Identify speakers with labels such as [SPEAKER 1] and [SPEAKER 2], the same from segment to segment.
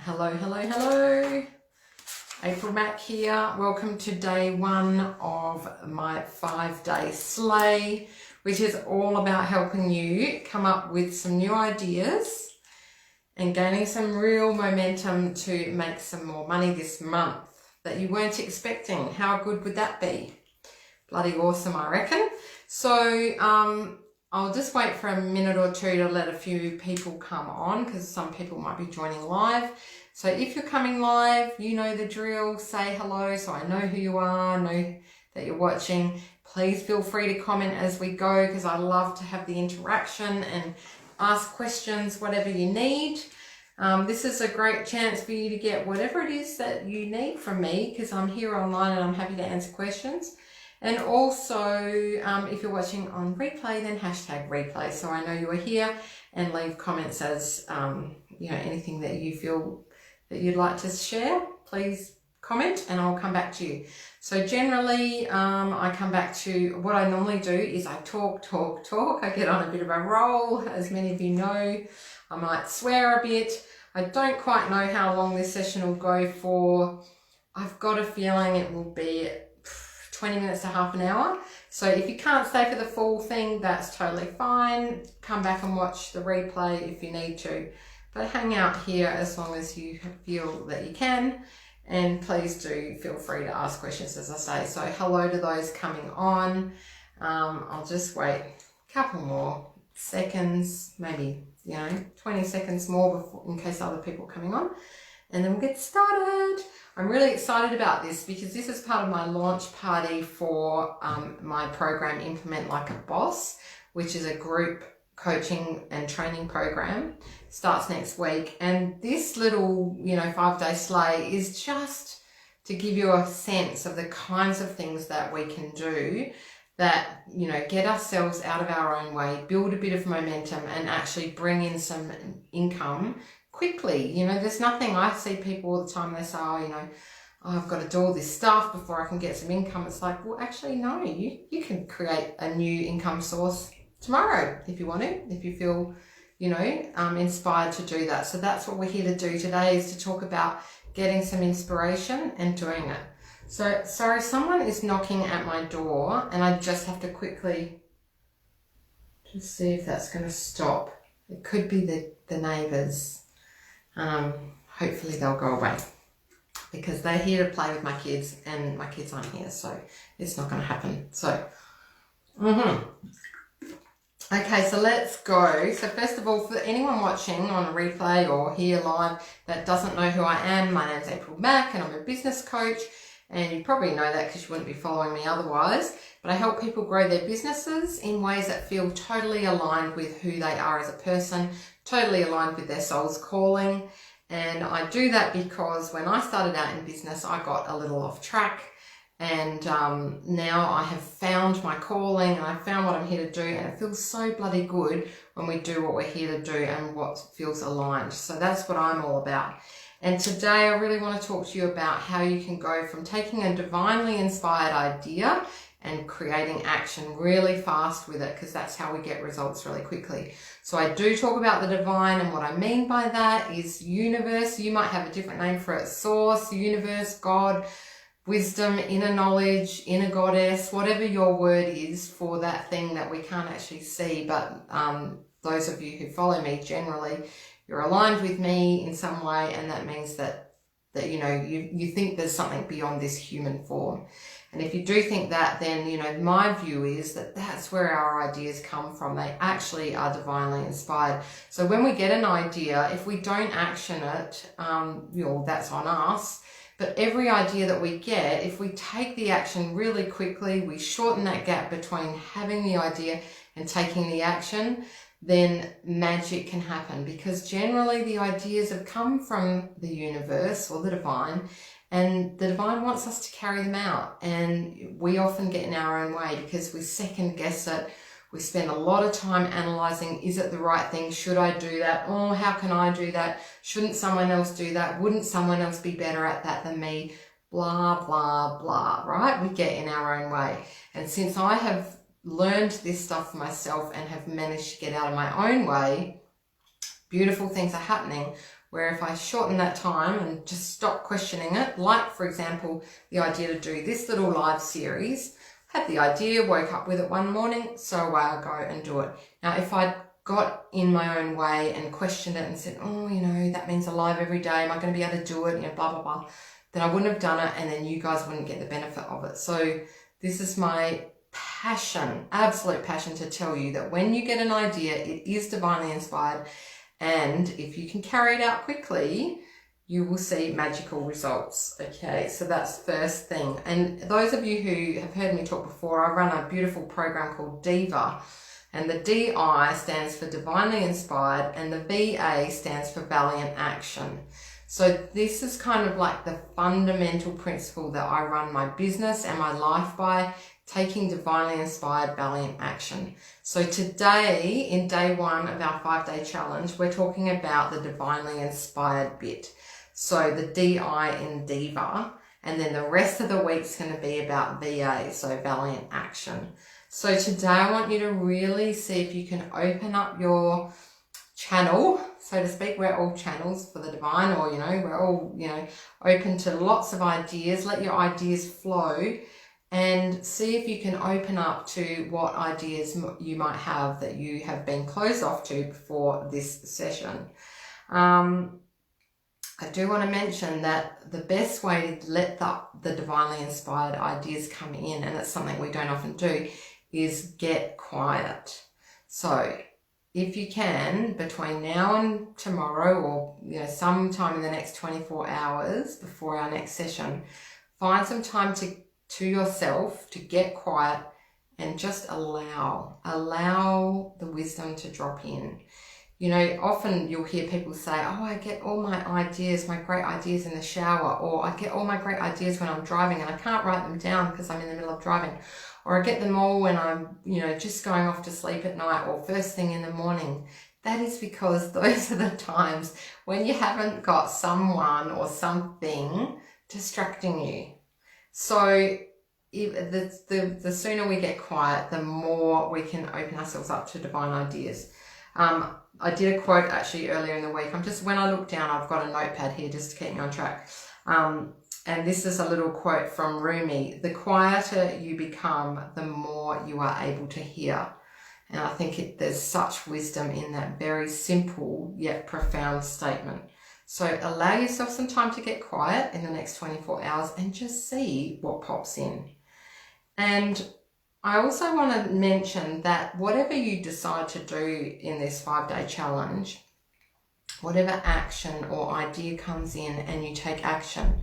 [SPEAKER 1] Hello, hello, hello. April Mac here. Welcome to day one of my 5-day sleigh, which is all about helping you come up with some new ideas and gaining some real momentum to make some more money this month that you weren't expecting. How good would that be? Bloody awesome, I reckon. So, I'll just wait for a minute or two to let a few people come on because some people might be joining live. So if you're coming live, you know the drill, say hello so I know who you are, know that you're watching. Please feel free to comment as we go because I love to have the interaction and ask questions, whatever you need. This is a great chance for you to get whatever it is that you need from me because I'm here online and I'm happy to answer questions. And also, if you're watching on replay, then hashtag replay so I know you are here, and leave comments as, anything that you feel that you'd like to share, please comment and I'll come back to you. So generally, I come back to what I normally do is I talk. I get on a bit of a roll, as many of you know. I might swear a bit. I don't quite know how long this session will go for. I've got a feeling it will be 20 minutes to half an hour. So if you can't stay for the full thing, that's totally fine. Come back and watch the replay if you need to. But hang out here as long as you feel that you can. And please do feel free to ask questions, as I say. So hello to those coming on. I'll just wait a couple more seconds, maybe, 20 seconds more before, in case other people are coming on. And then we'll get started. I'm really excited about this because this is part of my launch party for my program Implement Like a Boss, which is a group coaching and training program. Starts next week. And this little, 5-day sleigh is just to give you a sense of the kinds of things that we can do that, get ourselves out of our own way, build a bit of momentum and actually bring in some income quickly. There's nothing. I see people all the time, they say, I've got to do all this stuff before I can get some income. It's like, well, actually, no, you can create a new income source tomorrow if you want to, if you feel, inspired to do that. So that's what we're here to do today, is to talk about getting some inspiration and doing it. So, sorry, someone is knocking at my door and I just have to quickly just see if that's going to stop. It could be the neighbours. Hopefully they'll go away because they're here to play with my kids and my kids aren't here, so it's not going to happen. So, Okay, so let's go. So first of all, for anyone watching on a replay or here live that doesn't know who I am, my name's April Mac and I'm a business coach, and you probably know that because you wouldn't be following me otherwise. But I help people grow their businesses in ways that feel totally aligned with who they are as a person, totally aligned with their soul's calling. And I do that because when I started out in business, I got a little off track. And now I have found my calling and I found what I'm here to do, and it feels so bloody good when we do what we're here to do and what feels aligned. So that's what I'm all about. And today I really want to talk to you about how you can go from taking a divinely inspired idea and creating action really fast with it, because that's how we get results really quickly. So I do talk about the divine, and what I mean by that is universe. You might have a different name for it: source, universe, God, wisdom, inner knowledge, inner goddess, whatever your word is for that thing that we can't actually see. But those of you who follow me, generally, you're aligned with me in some way, and that means that you think there's something beyond this human form. And if you do think that, then, my view is that that's where our ideas come from. They actually are divinely inspired. So when we get an idea, if we don't action it, that's on us. But every idea that we get, if we take the action really quickly, we shorten that gap between having the idea and taking the action, then magic can happen, because generally the ideas have come from the universe or the divine, and the divine wants us to carry them out. And we often get in our own way because we second guess it. We spend a lot of time analysing, is it the right thing? Should I do that? Oh, how can I do that? Shouldn't someone else do that? Wouldn't someone else be better at that than me? Blah, blah, blah, right? We get in our own way. And since I have learned this stuff for myself and have managed to get out of my own way, beautiful things are happening where if I shorten that time and just stop questioning it, like for example, the idea to do this little live series, had the idea, woke up with it one morning, so away I go and do it. Now, if I got in my own way and questioned it and said, oh, you know, that means I'm live every day, am I going to be able to do it, you know, blah, blah, blah, then I wouldn't have done it, and then you guys wouldn't get the benefit of it. So this is my passion, absolute passion, to tell you that when you get an idea, it is divinely inspired, and if you can carry it out quickly, you will see magical results. Okay, so that's first thing. And those of you who have heard me talk before, I run a beautiful program called Diva, and the DI stands for Divinely Inspired, and the VA stands for Valiant Action. So this is kind of like the fundamental principle that I run my business and my life by, taking divinely inspired valiant action. So today, in day one of our 5-day challenge, we're talking about the divinely inspired bit. So the DI in Diva, and then the rest of the week's going to be about VA, so valiant action. So today I want you to really see if you can open up your channel, so to speak. We're all channels for the divine, or, you know, we're all, you know, open to lots of ideas. Let your ideas flow and see if you can open up to what ideas you might have that you have been closed off to before this session. I do want to mention that the best way to let the divinely inspired ideas come in, and it's something we don't often do, is get quiet. So if you can, between now and tomorrow, or, you know, sometime in the next 24 hours before our next session, find some time to yourself to get quiet and just allow the wisdom to drop in. You know, often you'll hear people say, oh, I get all my ideas, my great ideas in the shower, or I get all my great ideas when I'm driving and I can't write them down because I'm in the middle of driving, or I get them all when I'm, you know, just going off to sleep at night or first thing in the morning. That is because those are the times when you haven't got someone or something distracting you. So the sooner we get quiet, the more we can open ourselves up to divine ideas. I did a quote actually earlier in the week. When I look down, I've got a notepad here just to keep me on track. And this is a little quote from Rumi: the quieter you become, the more you are able to hear. And I think there's such wisdom in that very simple yet profound statement. So allow yourself some time to get quiet in the next 24 hours and just see what pops in. And I also want to mention that whatever you decide to do in this 5-day challenge, whatever action or idea comes in and you take action,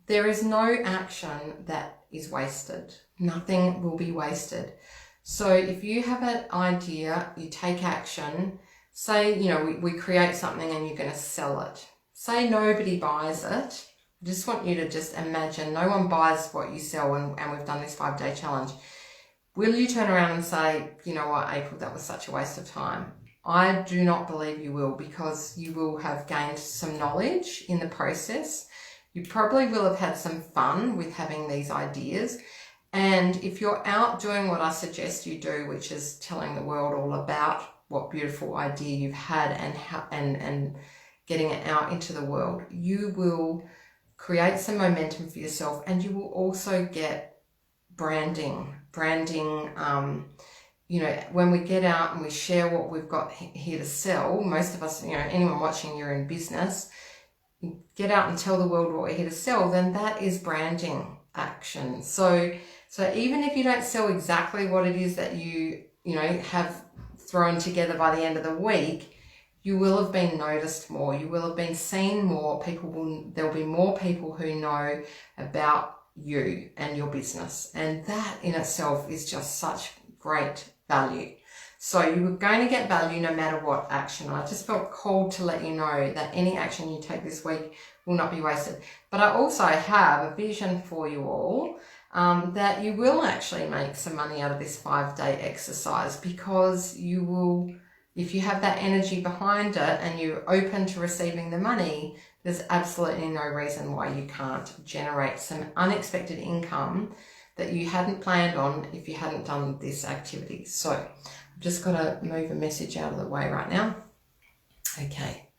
[SPEAKER 1] there is no action that is wasted. Nothing will be wasted. So if you have an idea, you take action, say, you know, we create something and you're going to sell it. Say nobody buys it. I just want you to just imagine no one buys what you sell, and we've done this 5-day challenge. Will you turn around and say, you know what, April, that was such a waste of time? I do not believe you will, because you will have gained some knowledge in the process. You probably will have had some fun with having these ideas. And if you're out doing what I suggest you do, which is telling the world all about what beautiful idea you've had and getting it out into the world, you will create some momentum for yourself, and you will also get branding, you know, when we get out and we share what we've got here to sell, most of us, you know, anyone watching, you're in business, get out and tell the world what we're here to sell, then that is branding action. So even if you don't sell exactly what it is that you know, have thrown together by the end of the week, you will have been noticed more, you will have been seen more, there'll be more people who know about you and your business, and that in itself is just such great value. So you're going to get value no matter what action. I just felt called to let you know that any action you take this week will not be wasted. But I also have a vision for you all, that you will actually make some money out of this 5-day exercise, because you will, if you have that energy behind it and you're open to receiving the money, there's absolutely no reason why you can't generate some unexpected income that you hadn't planned on if you hadn't done this activity. So I've just got to move a message out of the way right now. Okay,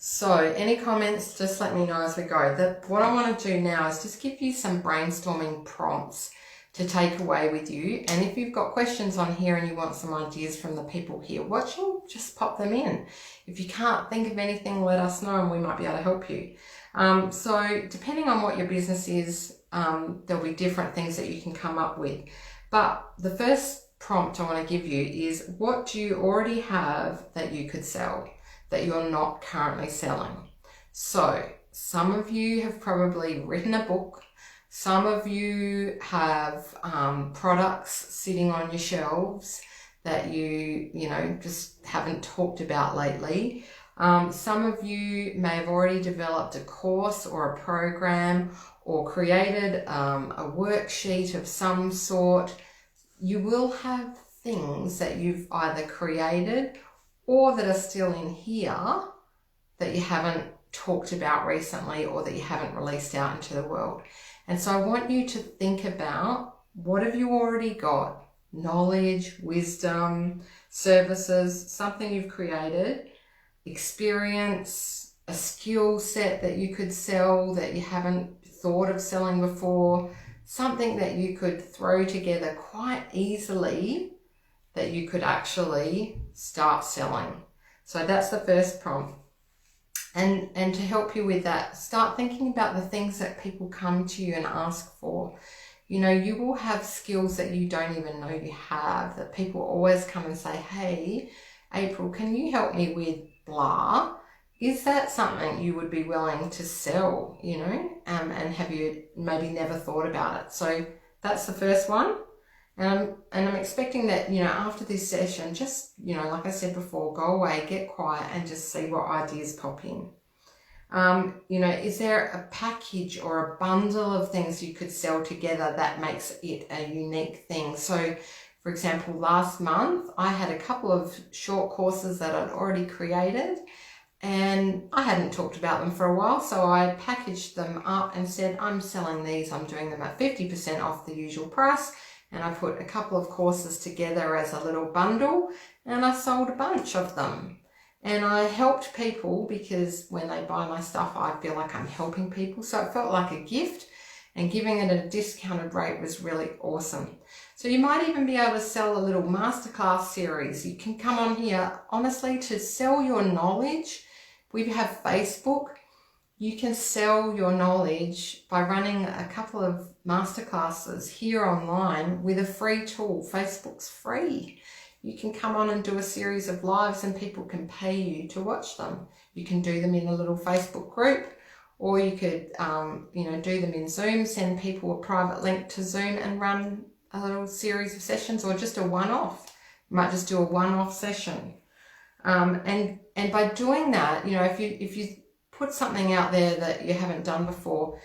[SPEAKER 1] So any comments, just let me know as we go. What I want to do now is just give you some brainstorming prompts to take away with you. And if you've got questions on here and you want some ideas from the people here watching, just pop them in. If you can't think of anything, let us know and we might be able to help you. So depending on what your business is, there'll be different things that you can come up with. But the first prompt I want to give you is, what do you already have that you could sell that you're not currently selling? So some of you have probably written a book. Some of you have products sitting on your shelves that you just haven't talked about lately. Some of you may have already developed a course or a program or created a worksheet of some sort. You will have things that you've either created or that are still in here that you haven't talked about recently or that you haven't released out into the world. And so I want you to think about, what have you already got? Knowledge, wisdom, services, something you've created, experience, a skill set that you could sell that you haven't thought of selling before, something that you could throw together quite easily that you could actually start selling. So that's the first prompt. And to help you with that, start thinking about the things that people come to you and ask for. You know, you will have skills that you don't even know you have, that people always come and say, hey, April, can you help me with blah? Is that something you would be willing to sell, and have you maybe never thought about it? So that's the first one. And I'm expecting that, after this session, just, like I said before, go away, get quiet and just see what ideas pop in. Is there a package or a bundle of things you could sell together that makes it a unique thing? So, for example, last month, I had a couple of short courses that I'd already created and I hadn't talked about them for a while. So I packaged them up and said, I'm selling these. I'm doing them at 50% off the usual price. And I put a couple of courses together as a little bundle and I sold a bunch of them. And I helped people because when they buy my stuff, I feel like I'm helping people. So it felt like a gift, and giving it at a discounted rate was really awesome. So you might even be able to sell a little masterclass series. You can come on here, honestly, to sell your knowledge. We have Facebook. You can sell your knowledge by running a couple of masterclasses here online with a free tool. Facebook's free. You can come on and do a series of lives and people can pay you to watch them. You can do them in a little Facebook group, or you could, do them in Zoom, send people a private link to Zoom and run a little series of sessions, or just a one-off. You might just do a one-off session. And by doing that, if you put something out there that you haven't done before,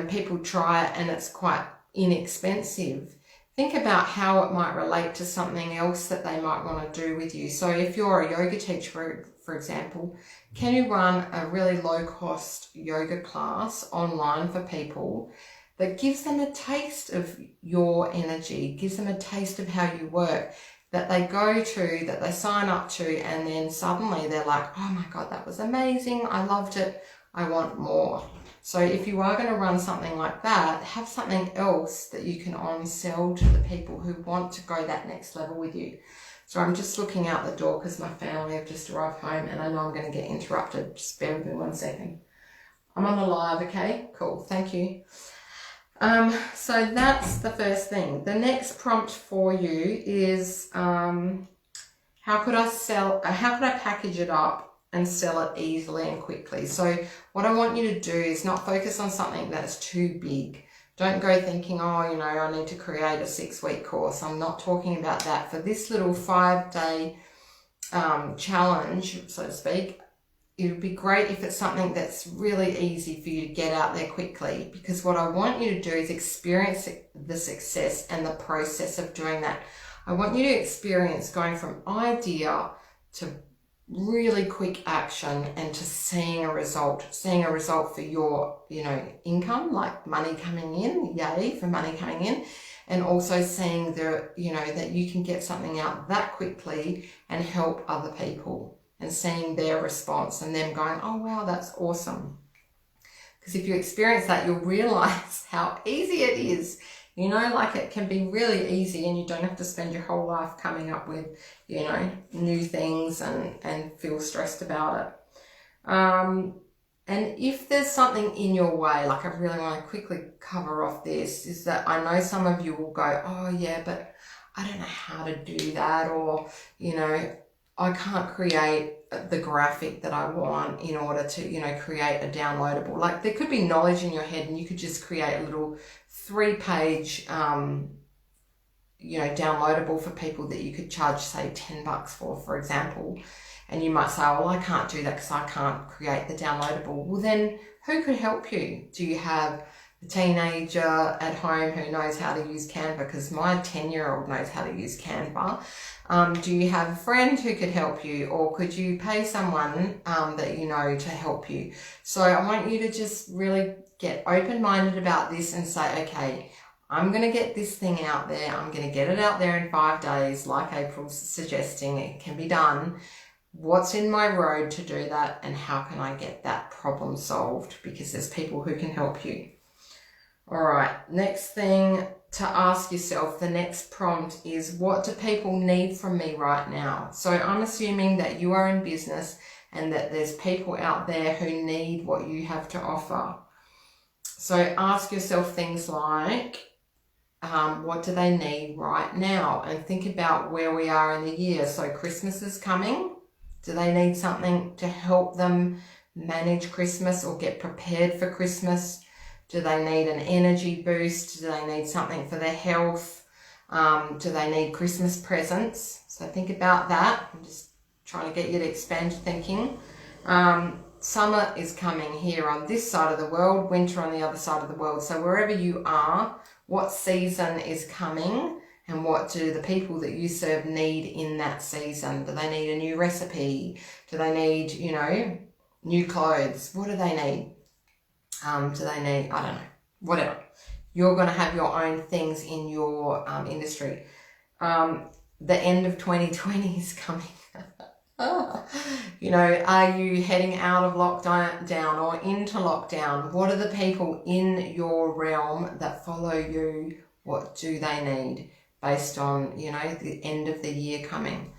[SPEAKER 1] people try it and it's quite inexpensive. Think about how it might relate to something else that they might want to do with you. So if you're a yoga teacher, for example, can you run a really low-cost yoga class online for people that gives them a taste of your energy, gives them a taste of how you work, that they go to, that they sign up to, and then suddenly they're like, oh my God, that was amazing. I loved it. I want more. So if you are going to run something like that, have something else that you can on-sell to the people who want to go that next level with you. So I'm just looking out the door because my family have just arrived home and I know I'm going to get interrupted. Just bear with me 1 second. I'm on the live, okay? Cool, thank you. So that's the first thing. The next prompt for you is how could I package it up and sell it easily and quickly? So what I want you to do is not focus on something that's too big. Don't go thinking, I need to create a 6-week course. I'm not talking about that. For this little 5-day challenge, so to speak, it would be great if it's something that's really easy for you to get out there quickly, because what I want you to do is experience the success and the process of doing that. I want you to experience going from idea to really quick action and to seeing a result for your, income, like money coming in, yay for money coming in, and also seeing that you can get something out that quickly and help other people. and seeing their response and them going, oh wow, that's awesome. Because if you experience that, you'll realize how easy it is. You know, like it can be really easy and you don't have to spend your whole life coming up with, you know, new things and feel stressed about it. And if there's something in your way, like I really want to quickly cover off this, is that I know some of you will go, oh yeah, but I don't know how to do that, or, you know, I can't create the graphic that I want in order to, you know, create a downloadable. Like there could be knowledge in your head and you could just create a little 3-page, you know, downloadable for people that you could charge, say, $10 for example. And you might say, well, I can't do that because I can't create the downloadable. Well, then who could help you? Do you have a teenager at home who knows how to use Canva? Because my 10-year-old knows how to use Canva. Do you have a friend who could help you? Or could you pay someone that you know to help you? So I want you to just really get open-minded about this and say, okay, I'm going to get this thing out there. I'm going to get it out there in 5 days, like April's suggesting. It can be done. What's in my road to do that, and how can I get that problem solved? Because there's people who can help you. All right, next thing to ask yourself, the next prompt is, what do people need from me right now? So I'm assuming that you are in business and that there's people out there who need what you have to offer. So ask yourself things like, what do they need right now? And think about where we are in the year. So Christmas is coming. Do they need something to help them manage Christmas or get prepared for Christmas? Do they need an energy boost? Do they need something for their health? Do they need Christmas presents? So think about that. I'm just trying to get you to expand your thinking. Summer is coming here on this side of the world, winter on the other side of the world. So wherever you are, what season is coming? And what do the people that you serve need in that season? Do they need a new recipe? Do they need, you know, new clothes? What do they need? Do they need, I don't know, whatever. You're going to have your own things in your industry. The end of 2020 is coming. You know, are you heading out of lockdown or into lockdown? What are the people in your realm that follow you? What do they need? Based on, you know, the end of the year coming.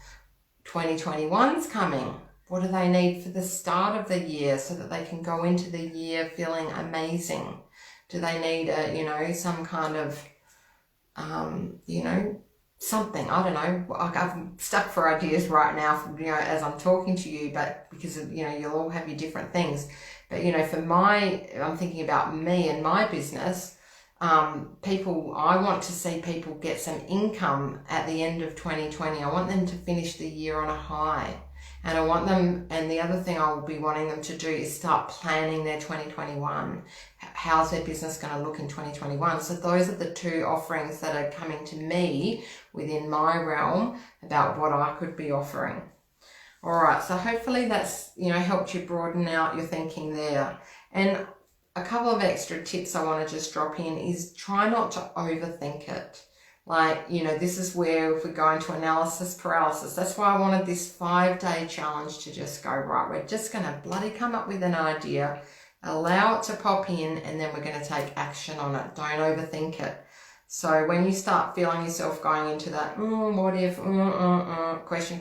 [SPEAKER 1] 2021's coming. What do they need for the start of the year so that they can go into the year feeling amazing? Do they need you know, some kind of, you know, something? I don't know. I'm stuck for ideas right now, you know, as I'm talking to you, but because of, you know, you'll all have your different things. But, you know, I'm thinking about me and my business. I want to see people get some income at the end of 2020. I want them to finish the year on a high. And I want them, and the other thing I will be wanting them to do is start planning their 2021. How's their business going to look in 2021? So those are the 2 offerings that are coming to me within my realm about what I could be offering. All right, so hopefully that's, you know, helped you broaden out your thinking there. And a couple of extra tips I want to just drop in is try not to overthink it. Like, you know, this is where if we go into analysis paralysis, that's why I wanted this 5-day challenge to just go, right, we're just going to bloody come up with an idea, allow it to pop in, and then we're going to take action on it. Don't overthink it. So when you start feeling yourself going into that, what if, question,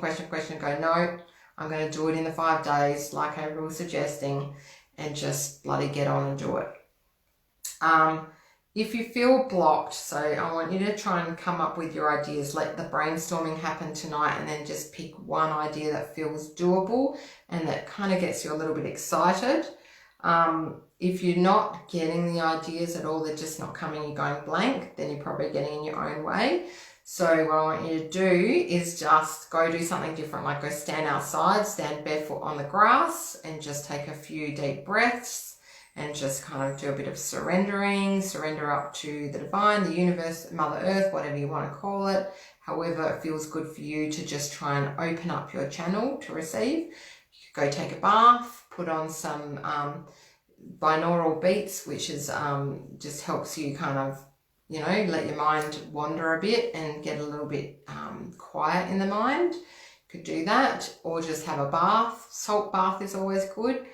[SPEAKER 1] go, no, I'm going to do it in the 5 days, like I was suggesting, and just bloody get on and do it. If you feel blocked, so I want you to try and come up with your ideas. Let the brainstorming happen tonight and then just pick one idea that feels doable and that kind of gets you a little bit excited. If you're not getting the ideas at all, they're just not coming, you're going blank, then you're probably getting in your own way. So what I want you to do is just go do something different, like go stand outside, stand barefoot on the grass and just take a few deep breaths and just kind of do a bit of surrender up to the divine, the universe, Mother Earth, whatever you want to call it. However it feels good for you to just try and open up your channel to receive. You could go take a bath, put on some binaural beats, which is just helps you kind of, you know, let your mind wander a bit and get a little bit quiet in the mind. Could do that, or just have a bath. Salt bath is always good.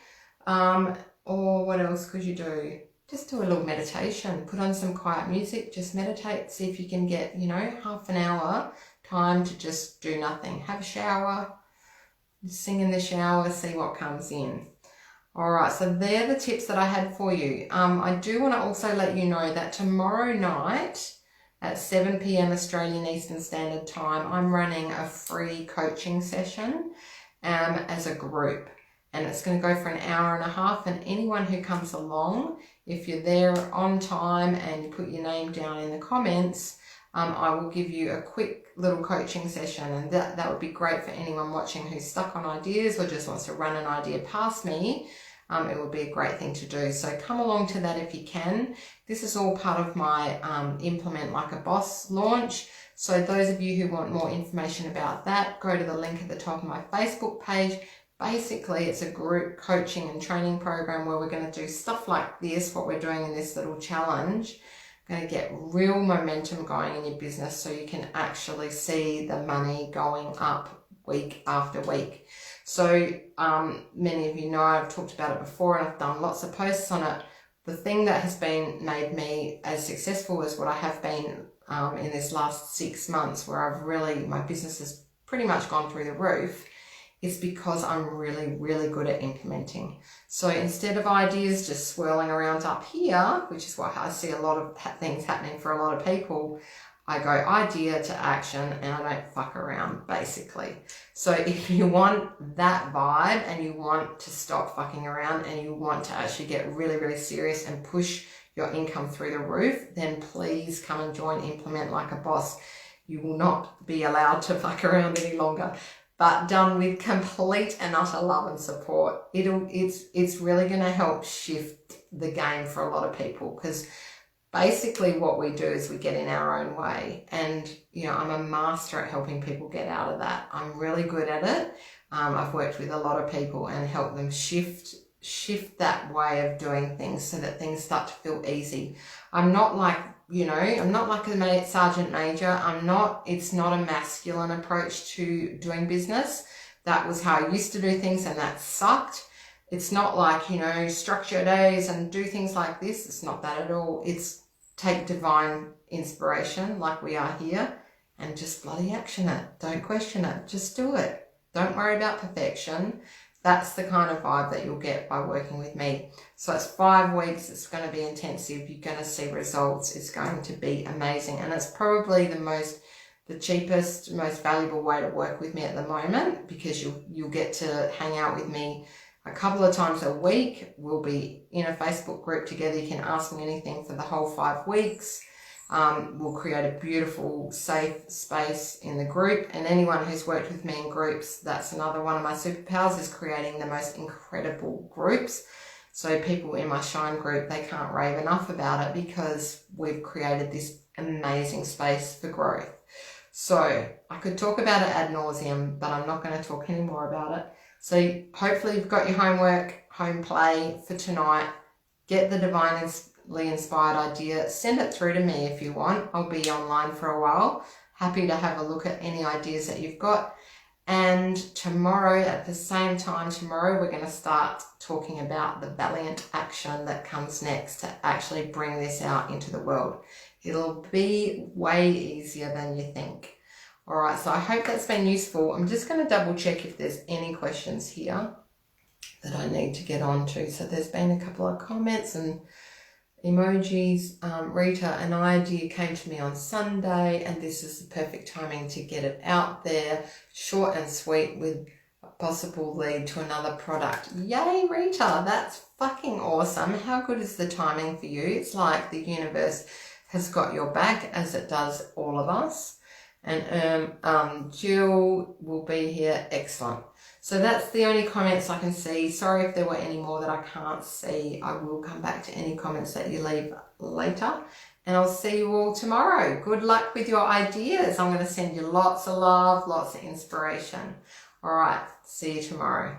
[SPEAKER 1] Or what else could you do? Just do a little meditation. Put on some quiet music, just meditate. See if you can get, half an hour time to just do nothing. Have a shower, sing in the shower, see what comes in. All right, so they're the tips that I had for you. I do want to also let you know that tomorrow night at 7 p.m. Australian Eastern Standard Time, I'm running a free coaching session as a group. And it's going to go for an hour and a half. And anyone who comes along, if you're there on time and you put your name down in the comments, I will give you a quick little coaching session. And that would be great for anyone watching who's stuck on ideas or just wants to run an idea past me. It would be a great thing to do. So come along to that if you can. This is all part of my Implement Like a Boss launch. So those of you who want more information about that, go to the link at the top of my Facebook page. Basically, it's a group coaching and training program where we're going to do stuff like this, what we're doing in this little challenge. Going to get real momentum going in your business so you can actually see the money going up week after week. So many of you know I've talked about it before and I've done lots of posts on it. The thing that has made me as successful as what I have been in this last 6 months, where my business has pretty much gone through the roof, is because I'm really, really good at implementing. So instead of ideas just swirling around up here, which is why I see a lot of things happening for a lot of people, I go idea to action and I don't fuck around, basically. So if you want that vibe and you want to stop fucking around and you want to actually get really, really serious and push your income through the roof, then please come and join Implement Like a Boss. You will not be allowed to fuck around any longer, but done with complete and utter love and support. It's really going to help shift the game for a lot of people, because basically what we do is we get in our own way, and I'm a master at helping people get out of that. I'm really good at it. I've worked with a lot of people and helped them shift that way of doing things so that things start to feel easy. I'm not like a sergeant major. It's not a masculine approach to doing business. That was how I used to do things and that sucked. It's not like, structure days and do things like this. It's not that at all. It's take divine inspiration like we are here and just bloody action it. Don't question it. Just do it. Don't worry about perfection. That's the kind of vibe that you'll get by working with me. So it's 5 weeks. It's going to be intensive. You're going to see results. It's going to be amazing. And it's probably the cheapest, most valuable way to work with me at the moment, because you'll get to hang out with me a couple of times a week. We'll be in a Facebook group together. You can ask me anything for the whole 5 weeks. We'll create a beautiful, safe space in the group. And anyone who's worked with me in groups, that's another one of my superpowers, is creating the most incredible groups. So people in my Shine group, they can't rave enough about it, because we've created this amazing space for growth. So I could talk about it ad nauseum, but I'm not going to talk any more about it. So hopefully you've got your homework, home play for tonight. Get the divinely inspired idea. Send it through to me if you want. I'll be online for a while. Happy to have a look at any ideas that you've got. And tomorrow at the same time, we're going to start talking about the valiant action that comes next to actually bring this out into the world. It'll be way easier than you think. All right, so I hope that's been useful. I'm just going to double check if there's any questions here that I need to get on to. So there's been a couple of comments and emojis. Rita, an idea came to me on Sunday, and this is the perfect timing to get it out there. Short and sweet with a possible lead to another product. Yay, Rita, that's fucking awesome. How good is the timing for you? It's like the universe has got your back, as it does all of us. And Jill will be here. Excellent. So that's the only comments I can see. Sorry if there were any more that I can't see. I will come back to any comments that you leave later. And I'll see you all tomorrow. Good luck with your ideas. I'm going to send you lots of love, lots of inspiration. All right. See you tomorrow.